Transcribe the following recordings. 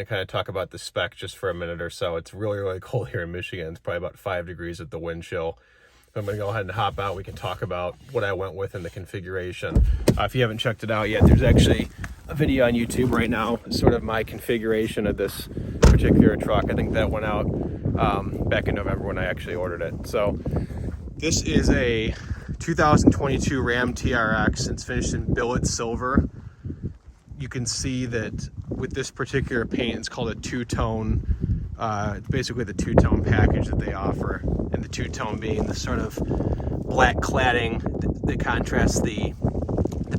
to kind of talk about the Spec just for a minute or so. It's really, really cold here in Michigan. It's probably about 5 degrees with the wind chill. I'm going to go ahead and hop out. We can talk about what I went with in the configuration. If you haven't checked it out yet, there's actually a video on YouTube right now, sort of my configuration of this particular truck. I think that went out back in November when I actually ordered it. So this is a 2022 Ram TRX. It's finished in billet silver. You can see that with this particular paint, it's called a two-tone, basically the two-tone package that they offer. And the two-tone being the sort of black cladding that contrasts the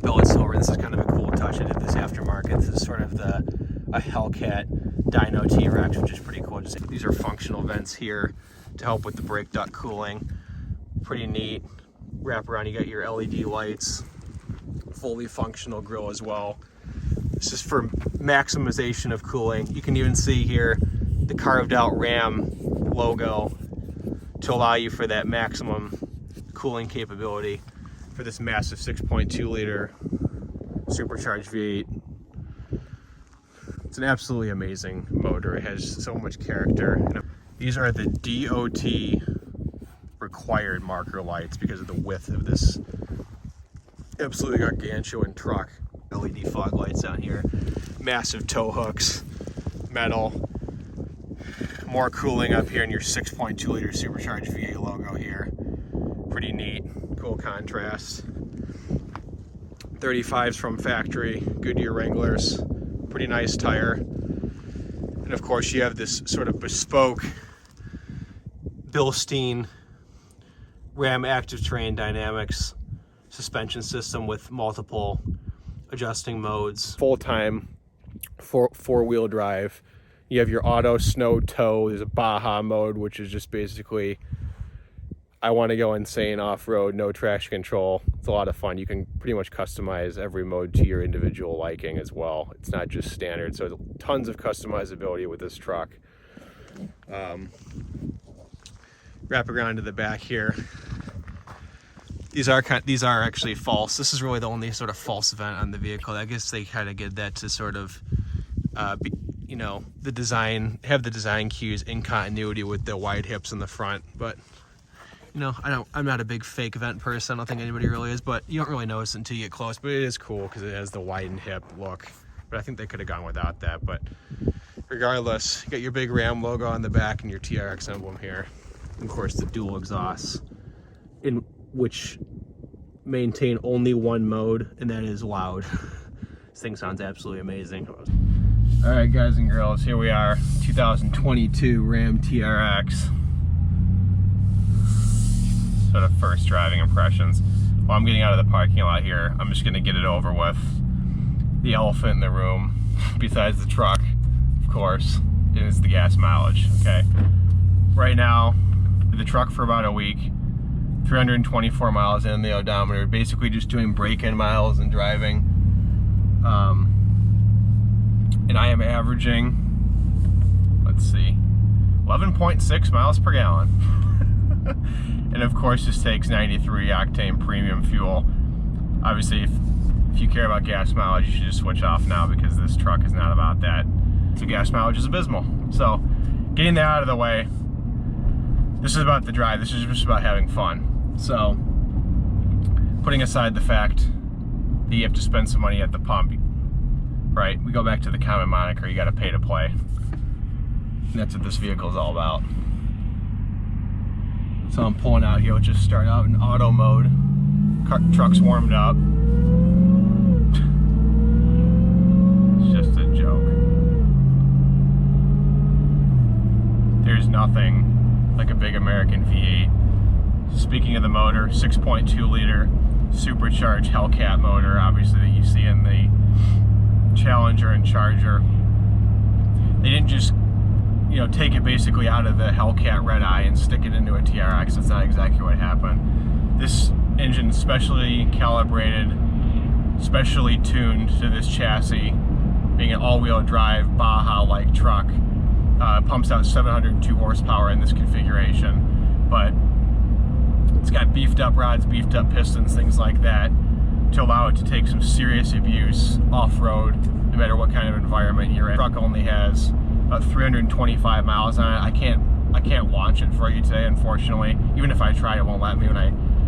billet silver. This is kind of a cool touch. I did this aftermarket. This is sort of a Hellcat dyno T-Rex, which is pretty cool. Just, these are functional vents here to help with the brake duct cooling. Pretty neat. Wrap around, you got your LED lights, fully functional grille as well. This is for maximization of cooling. You can even see here the carved out Ram logo to allow you for that maximum cooling capability for this massive 6.2 liter supercharged V8. It's an absolutely amazing motor. It has so much character. These are the DOT required marker lights because of the width of this absolutely gargantuan truck. LED fog lights down here, massive tow hooks, metal, more cooling up here in your 6.2 liter supercharged V8 logo here. Pretty neat, cool contrast. 35s from factory, Goodyear Wranglers, pretty nice tire. And of course you have this sort of bespoke Bilstein Ram Active Terrain Dynamics suspension system with multiple adjusting modes. Full-time four-wheel drive. You have your auto snow tow. There's a Baja mode, which is just basically, I want to go insane off-road, no traction control. It's a lot of fun. You can pretty much customize every mode to your individual liking as well. It's not just standard, so tons of customizability with this truck. Wrap around to the back here. These are actually false. This is really the only sort of false vent on the vehicle. I guess they kind of get that to sort of, you know, the design, have the design cues in continuity with the wide hips in the front. But you know, I'm not a big fake vent person. I don't think anybody really is, but you don't really notice until you get close. But it is cool because it has the widened hip look. But I think they could have gone without that. But regardless, you got your big Ram logo on the back and your TRX emblem here. And of course, the dual exhausts, in which maintain only one mode, and that is loud. This thing sounds absolutely amazing. All right, guys and girls, here we are, 2022 Ram TRX. Sort of first driving impressions. While I'm getting out of the parking lot here, I'm just gonna get it over with. The elephant in the room, besides the truck, of course, is the gas mileage, okay? Right now, the truck for about a week, 324 miles in the odometer, basically just doing break-in miles and driving. And I am averaging, let's see, 11.6 miles per gallon. And of course this takes 93 octane premium fuel. Obviously if you care about gas mileage, you should just switch off now because this truck is not about that. So gas mileage is abysmal. So getting that out of the way, this is about the drive. This is just about having fun. So, putting aside the fact that you have to spend some money at the pump, right? We go back to the common moniker, you gotta pay to play. And that's what this vehicle is all about. So I'm pulling out here, let's just start out in auto mode. Truck's warmed up. It's just a joke. There's nothing like a big American V8. Speaking of the motor, 6.2 liter supercharged Hellcat motor, obviously that you see in the Challenger and Charger. They didn't just, you know, take it basically out of the Hellcat Red Eye and stick it into a TRX. That's not exactly what happened. This engine is specially calibrated, specially tuned to this chassis, being an all-wheel drive Baja-like truck. Pumps out 702 horsepower in this configuration, but it's got beefed up rods, beefed up pistons, things like that, to allow it to take some serious abuse off-road, no matter what kind of environment you're in. The truck only has about 325 miles on it. I can't launch it for you today, unfortunately. Even if I tried, it won't let me. When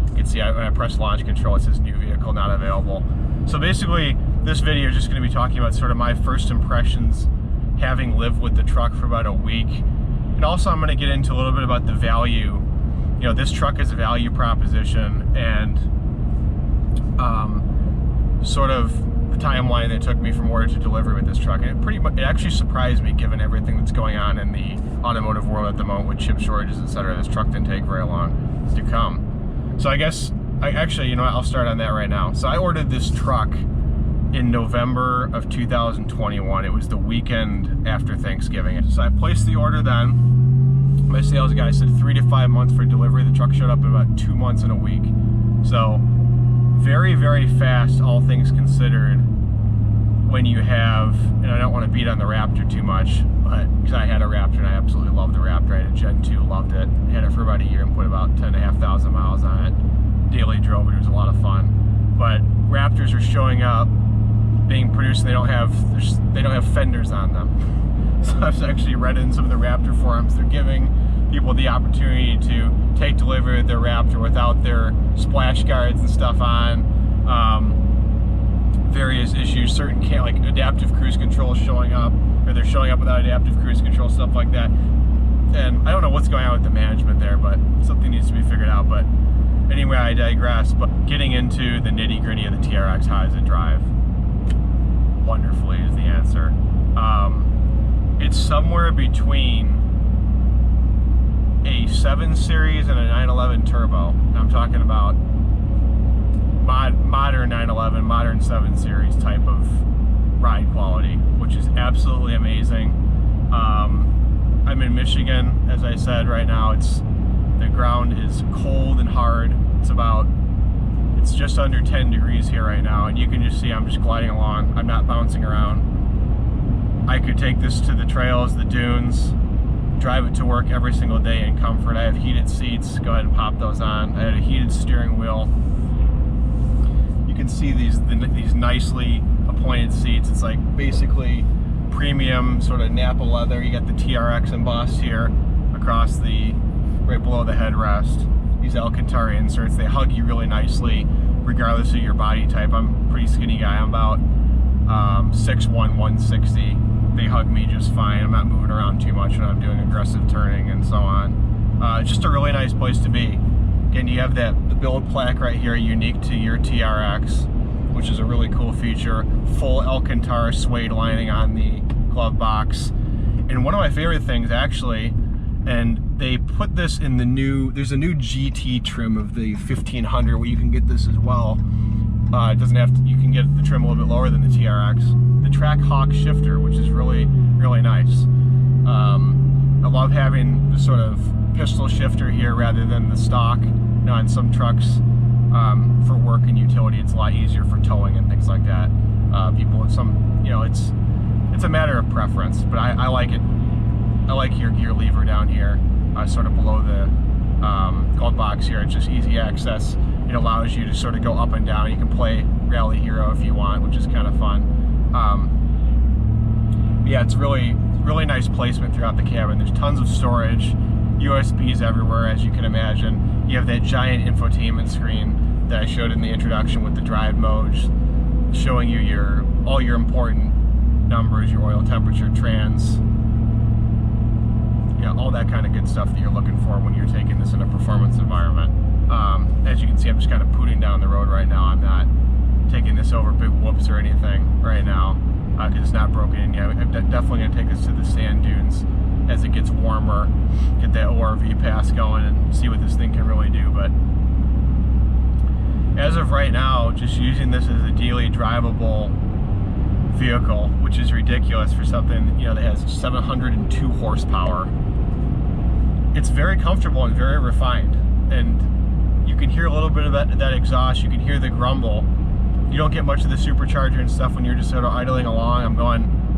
you can see when I press launch control, it says new vehicle not available. So basically, this video is just going to be talking about sort of my first impressions having lived with the truck for about a week. And also I'm going to get into a little bit about the value. You know, this truck is a value proposition, and sort of the timeline that it took me from order to delivery with this truck. And it actually surprised me, given everything that's going on in the automotive world at the moment with chip shortages, etc. This truck didn't take very long to come. So I guess, actually, you know what, I'll start on that right now. So I ordered this truck in November of 2021. It was the weekend after Thanksgiving. So I placed the order then. My sales guy said 3 to 5 months for delivery. The truck showed up in about 2 months and a week. So very, very fast, all things considered, when you have, and I don't want to beat on the Raptor too much, but because I had a Raptor and I absolutely loved the Raptor. I had a Gen 2, loved it. Had it for about a year and put about 10,500 miles on it. Daily drove it, it was a lot of fun. But Raptors are showing up, being produced, and they don't have fenders on them. So I've actually read in some of the Raptor forums, they're giving people the opportunity to take delivery of their Raptor without their splash guards and stuff on. Various issues, certain like adaptive cruise control showing up, or they're showing up without adaptive cruise control, stuff like that. And I don't know what's going on with the management there, but something needs to be figured out. But anyway, I digress. But getting into the nitty gritty of the TRX, how does it drive? Wonderfully is the answer. It's somewhere between a 7 Series and a 911 Turbo. I'm talking about modern 911, modern 7 Series type of ride quality, which is absolutely amazing. I'm in Michigan, as I said. Right now, the ground is cold and hard. It's just under 10 degrees here right now, and you can just see I'm just gliding along. I'm not bouncing around. I could take this to the trails, the dunes, drive it to work every single day in comfort. I have heated seats. Go ahead and pop those on. I had a heated steering wheel. You can see these nicely appointed seats. It's like basically premium sort of Napa leather. You got the TRX embossed here across right below the headrest. These Alcantara inserts, they hug you really nicely regardless of your body type. I'm a pretty skinny guy. I'm about 6'1", 160. They hug me just fine. I'm not moving around too much when I'm doing aggressive turning and so on. It's just a really nice place to be. Again, you have the build plaque right here, unique to your TRX, which is a really cool feature. Full Alcantara suede lining on the glove box. And one of my favorite things, actually, and they put this in there's a new GT trim of the 1500 where you can get this as well. It doesn't have to, you can get the trim a little bit lower than the TRX. The Track Hawk shifter, which is really, really nice. I love having the sort of pistol shifter here rather than the stock. You know, on some trucks, for work and utility, it's a lot easier for towing and things like that. It's a matter of preference, but I like it. I like your gear lever down here, sort of below the glove box here. It's just easy access. It allows you to sort of go up and down. You can play Rally Hero if you want, which is kind of fun. Yeah, it's really nice placement throughout the cabin. There's tons of storage, USBs everywhere, as you can imagine. You have that giant infotainment screen that I showed in the introduction with the drive modes, showing you all your important numbers, your oil temperature, trans, all that kind of good stuff that you're looking for when you're taking this in a performance environment. As you can see, I'm just kind of putting down the road right now. I'm not taking this over big whoops or anything right now because it's not broken in yet. I'm definitely going to take this to the sand dunes as it gets warmer, get that ORV pass going and see what this thing can really do. But as of right now, just using this as a daily drivable vehicle, which is ridiculous for something that has 702 horsepower. It's very comfortable and very refined, and you can hear a little bit of that exhaust. You can hear the grumble. You don't get much of the supercharger and stuff when you're just sort of idling along.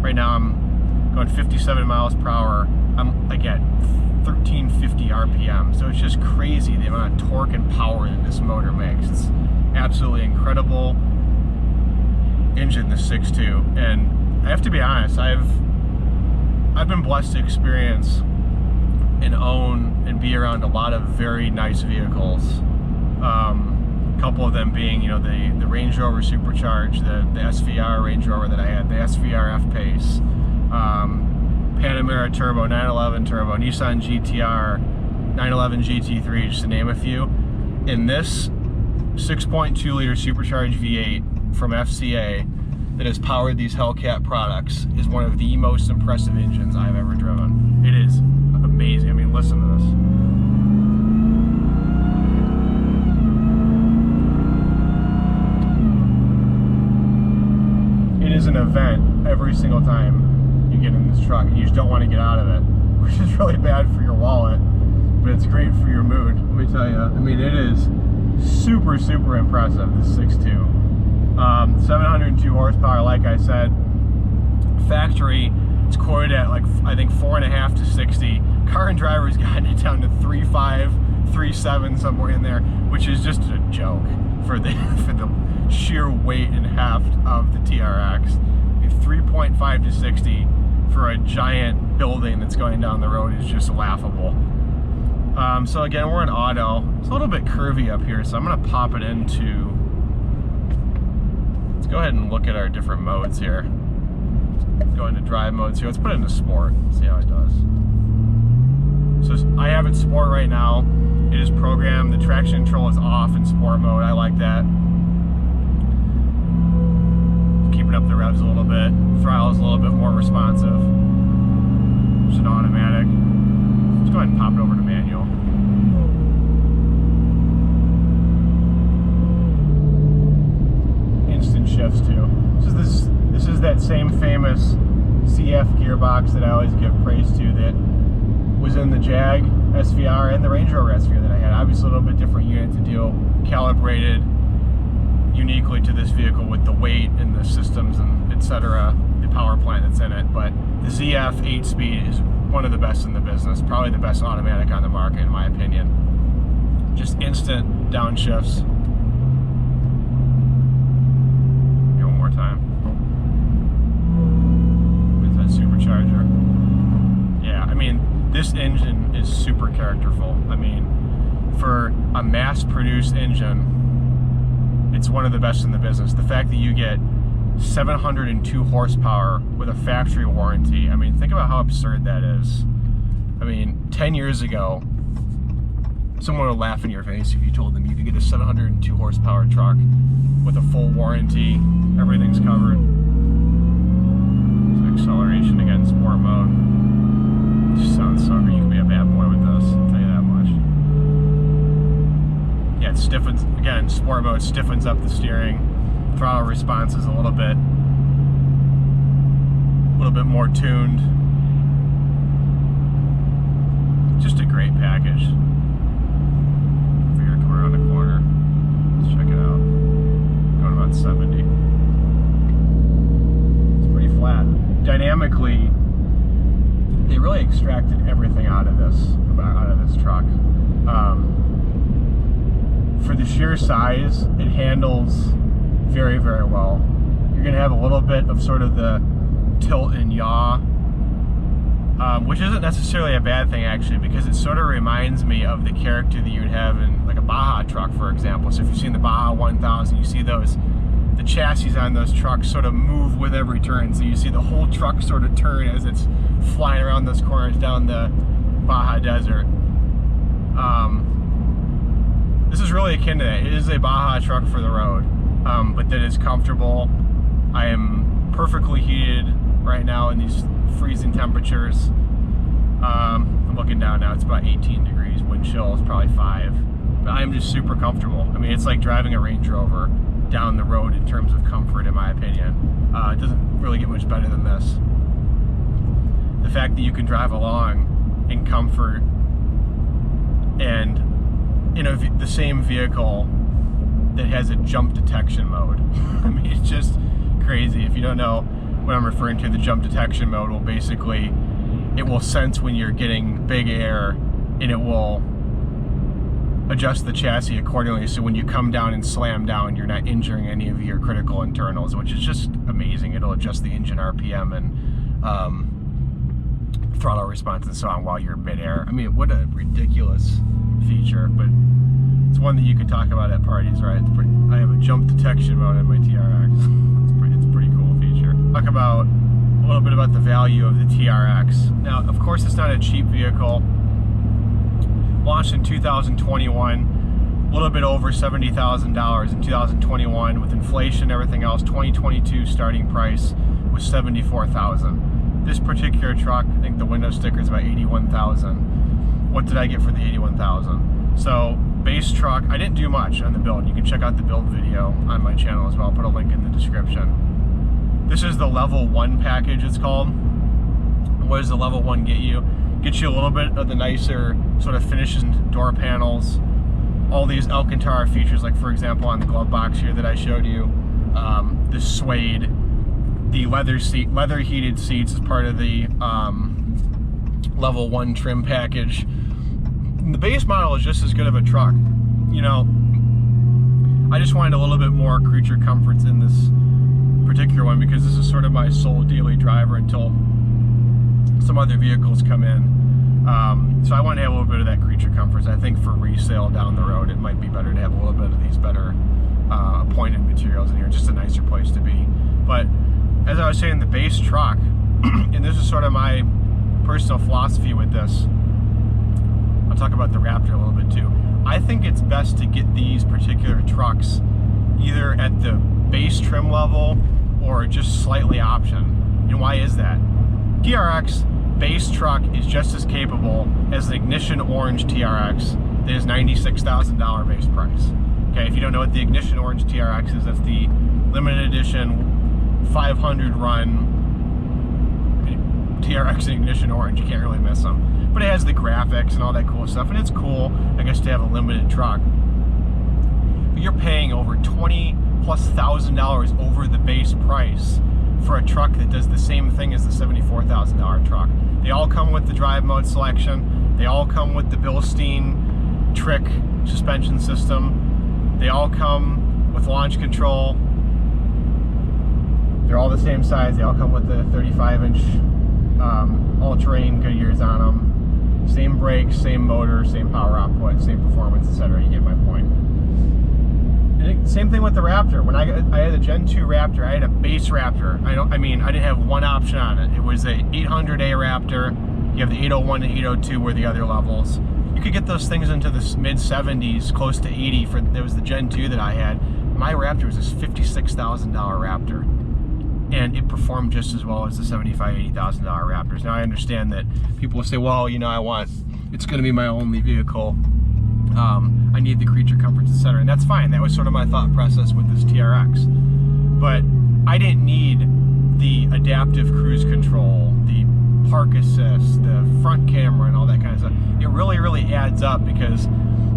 Right now I'm going 57 miles per hour. I'm like at 1350 RPM, so it's just crazy the amount of torque and power that this motor makes. It's absolutely incredible. engine, the 6.2, and I have to be honest, I've been blessed to experience and own and be around a lot of very nice vehicles. A couple of them being, you know, the Range Rover Supercharged, the SVR Range Rover that I had, the SVR F-Pace, Panamera Turbo, 911 Turbo, Nissan GTR, 911 GT3, just to name a few. And this 6.2 liter supercharged V8 from FCA that has powered these Hellcat products is one of the most impressive engines I've ever driven. It is amazing. I mean, listen to this. It is an event every single time you get in this truck, and you just don't want to get out of it, which is really bad for your wallet, but it's great for your mood. Let me tell you, I mean, it is super, super impressive, this 6.2. 702 horsepower, like I said. Factory, it's quoted at like, I think 4.5 to 60. Car and Driver's gotten it down to 3.5, 3.7, somewhere in there, which is just a joke for the sheer weight and heft of the TRX. 3.5 to 60 for a giant building that's going down the road is just laughable. So again, we're in auto. It's a little bit curvy up here, so I'm gonna pop it into, let's go ahead and look at our different modes here. Let's go into drive modes here. Let's put it into sport, see how it does. So I have it sport right now. It is programmed. The traction control is off in sport mode. I like that. Keeping up the revs a little bit. Throttle is a little bit more responsive. It's an automatic. Let's go ahead and pop it over to manual. Instant shifts too. This is that same famous CF gearbox that I always give praise to that was in the Jag SVR and the Range Rover SVR that I had. Obviously a little bit different unit to deal, calibrated uniquely to this vehicle with the weight and the systems and etc., the power plant that's in it. But the ZF 8-speed is one of the best in the business, probably the best automatic on the market in my opinion. Just instant downshifts. Here, one more time. With that supercharger. Yeah, I mean, this engine is super characterful. I mean, for a mass-produced engine, it's one of the best in the business. The fact that you get 702 horsepower with a factory warranty, I mean, think about how absurd that is. I mean, 10 years ago, someone would laugh in your face if you told them you could get a 702 horsepower truck with a full warranty, everything's covered. So acceleration again, sport mode. Just sounds so good. You can be a bad boy with this, I'll tell you that much. Yeah, it stiffens, again, sport mode stiffens up the steering. Throttle response is a little bit more tuned. Just a great package. If you're coming around the corner, let's check it out. Going about 70. It's pretty flat. Dynamically, they really extracted everything out of this truck. For the sheer size, it handles very, very well. You're gonna have a little bit of sort of the tilt and yaw, which isn't necessarily a bad thing actually, because it sort of reminds me of the character that you would have in like a Baja truck, for example. So if you've seen the Baja 1000, you see the chassis on those trucks sort of move with every turn. So you see the whole truck sort of turn as it's flying around those corners down the Baja Desert. This is really akin to that. It is a Baja truck for the road, but that is comfortable. I am perfectly heated right now in these freezing temperatures. I'm looking down now, it's about 18 degrees. Wind chill is probably 5. But I am just super comfortable. I mean, it's like driving a Range Rover down the road in terms of comfort, in my opinion. It doesn't really get much better than this. The fact that you can drive along in comfort and in the same vehicle that has a jump detection mode. I mean, it's just crazy. If you don't know what I'm referring to, the jump detection mode will basically, it will sense when you're getting big air, and it will adjust the chassis accordingly, so when you come down and slam down, you're not injuring any of your critical internals, which is just amazing. It'll adjust the engine RPM and throttle response and so on while you're midair. I mean, what a ridiculous feature, but it's one that you can talk about at parties, right? I have a jump detection mode in my TRX. It's a pretty cool feature. Talk about a little bit about the value of the TRX. Now, of course, it's not a cheap vehicle. Launched in 2021, a little bit over $70,000 in 2021. With inflation and everything else, 2022 starting price was $74,000. This particular truck, I think the window sticker is about $81,000. What did I get for the $81,000? So base truck, I didn't do much on the build. You can check out the build video on my channel as well. I'll put a link in the description. This is the level 1 package, it's called. What does the level 1 get you? Gets you a little bit of the nicer sort of finishes and door panels, all these Alcantara features, like for example on the glove box here that I showed you, the suede, the leather heated seats as part of the level 1 trim package. The base model is just as good of a truck. You know, I just wanted a little bit more creature comforts in this particular one because this is sort of my sole daily driver until some other vehicles come in. So I want to have a little bit of that creature comforts. I think for resale down the road, it might be better to have a little bit of these better appointed materials in here. Just a nicer place to be. But as I was saying, the base truck, and this is sort of my personal philosophy with this, I'll talk about the Raptor a little bit too. I think it's best to get these particular trucks either at the base trim level or just slightly optioned. And why is that? TRX base truck is just as capable as the Ignition Orange TRX that is $96,000 base price. Okay, if you don't know what the Ignition Orange TRX is, that's the limited edition 500 run TRX and Ignition Orange. You can't really miss them. But it has the graphics and all that cool stuff, and it's cool, I guess, to have a limited truck. But you're paying over $20,000+ over the base price for a truck that does the same thing as the $74,000 truck. They all come with the drive mode selection. They all come with the Bilstein Trick suspension system. They all come with launch control. They're all the same size. They all come with the 35-inch all-terrain Goodyears on them. Same brakes, same motor, same power output, same performance, etc. You get my point. And same thing with the Raptor. When I had a Gen 2 Raptor, I had a base Raptor. I didn't have one option on it. It was a 800A Raptor. You have the 801 and 802 were the other levels. You could get those things into the mid-70s, close to 80. There was the Gen 2 that I had. My Raptor was this $56,000 Raptor. And it performed just as well as the $75,000, $80,000 Raptors. Now I understand that people will say, well, you know, it's going to be my only vehicle. I need the creature comforts, etc. And that's fine. That was sort of my thought process with this TRX. But I didn't need the adaptive cruise control, the park assist, the front camera, and all that kind of stuff. It really, really adds up because,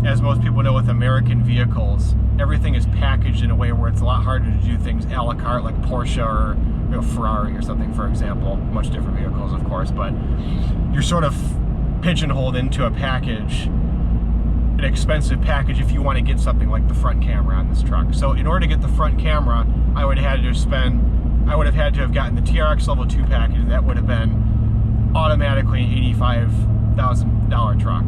as most people know with American vehicles, everything is packaged in a way where it's a lot harder to do things a la carte, like Porsche or Ferrari or something, for example. Much different vehicles, of course, but you're sort of pigeonholed into a package, an expensive package, if you want to get something like the front camera on this truck. So in order to get the front camera, I would have had to have gotten the TRX Level 2 package. That would have been automatically an $85,000 truck.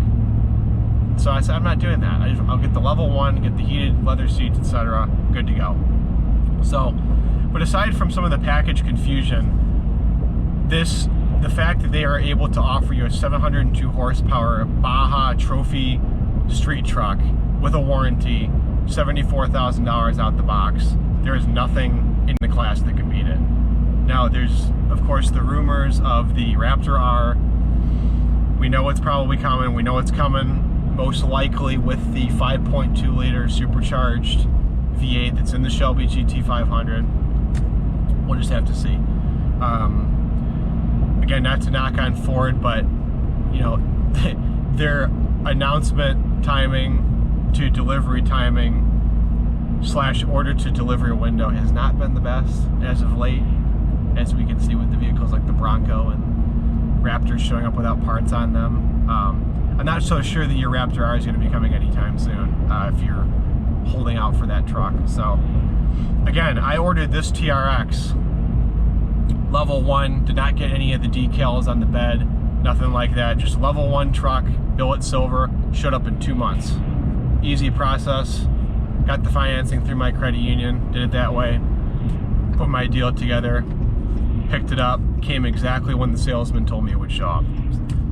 So I said, I'm not doing that. I'll get the level 1, get the heated leather seats, etc. Good to go. So, but aside from some of the package confusion, the fact that they are able to offer you a 702 horsepower Baja Trophy street truck with a warranty, $74,000 out the box, there is nothing in the class that can beat it. Now, there's, of course, the rumors of the Raptor R. We know it's probably coming. We know it's coming most likely with the 5.2 liter supercharged V8 that's in the Shelby GT500. We'll just have to see. Again, not to knock on Ford, but you know, their announcement timing to delivery timing / order to delivery window has not been the best as of late, as we can see with the vehicles like the Bronco and Raptors showing up without parts on them. I'm not so sure that your Raptor R is going to be coming anytime soon if you're holding out for that truck. So again, I ordered this TRX level 1, did not get any of the decals on the bed, nothing like that, just level 1 truck, billet silver, showed up in 2 months. Easy process. Got the financing through my credit union, did it that way, put my deal together, picked it up, came exactly when the salesman told me it would show up.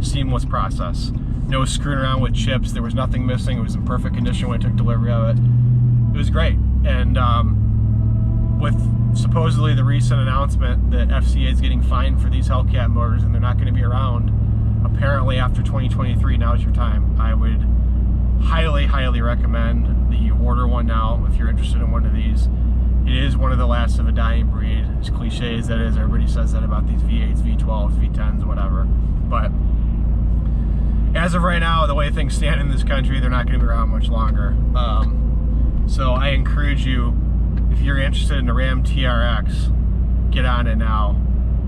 Seamless process. No screwing around with chips, there was nothing missing, it was in perfect condition when I took delivery of it. It was great. And with supposedly the recent announcement that FCA is getting fined for these Hellcat motors and they're not going to be around, apparently after 2023, now is your time. I would highly recommend that you order one now if you're interested in one of these. It is one of the last of a dying breed. As cliche as that is, everybody says that about these V8s, V12s, V10s, whatever. But as of right now, the way things stand in this country, they're not going to be around much longer. So I encourage you, if you're interested in a Ram TRX, get on it now.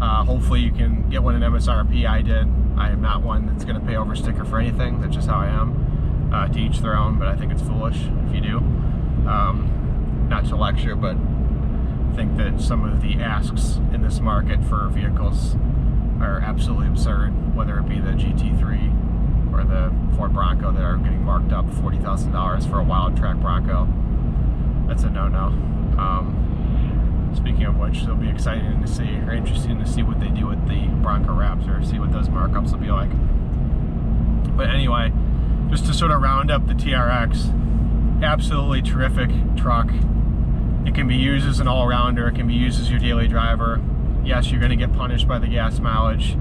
Hopefully you can get one in MSRP. I did. I am not one that's going to pay over sticker for anything. That's just how I am. To each their own, but I think it's foolish if you do. Not to lecture, but I think that some of the asks in this market for vehicles are absolutely absurd, whether it be the GT3 or the Ford Bronco that are getting marked up $40,000 for a wild track Bronco. That's a no-no. Speaking of which, it'll be exciting to see, or interesting to see what they do with the Bronco Raptor, see what those markups will be like. But anyway, just to sort of round up the TRX, absolutely terrific truck. It can be used as an all-rounder, it can be used as your daily driver. Yes, you're going to get punished by the gas mileage.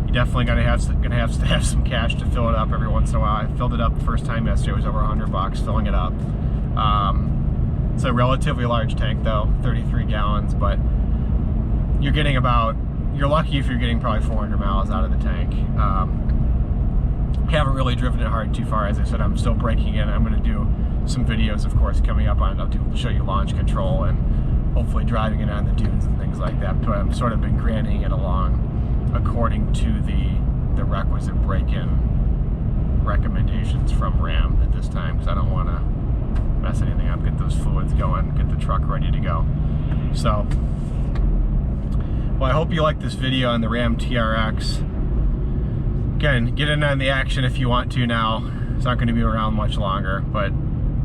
You're definitely going to have to have some cash to fill it up every once in a while. I filled it up the first time yesterday. It was over $100 filling it up. It's a relatively large tank though, 33 gallons, but you're getting you're lucky if you're getting probably 400 miles out of the tank. Haven't really driven it hard too far. As I said, I'm still breaking in. I'm going to do some videos, of course, coming up on it. I'll show you launch control and hopefully driving it on the dunes and things like that. But I've sort of been granting it along according to the requisite break-in recommendations from Ram at this time, because I don't want to mess anything up, get those fluids going, get the truck ready to go. So, well, I hope you like this video on the Ram TRX. Again, get in on the action if you want to now. It's not going to be around much longer, but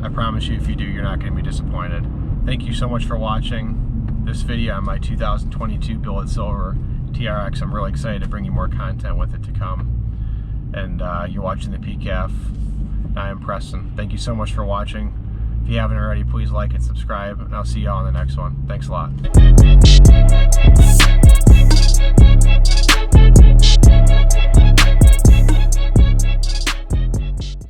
I promise you if you do, you're not going to be disappointed. Thank you so much for watching this video on my 2022 billet silver TRX. I'm really excited to bring you more content with it to come. And you're watching the PCAF. I am Preston. Thank you so much for watching. If you haven't already, please like and subscribe, and I'll see you all in the next one. Thanks a lot.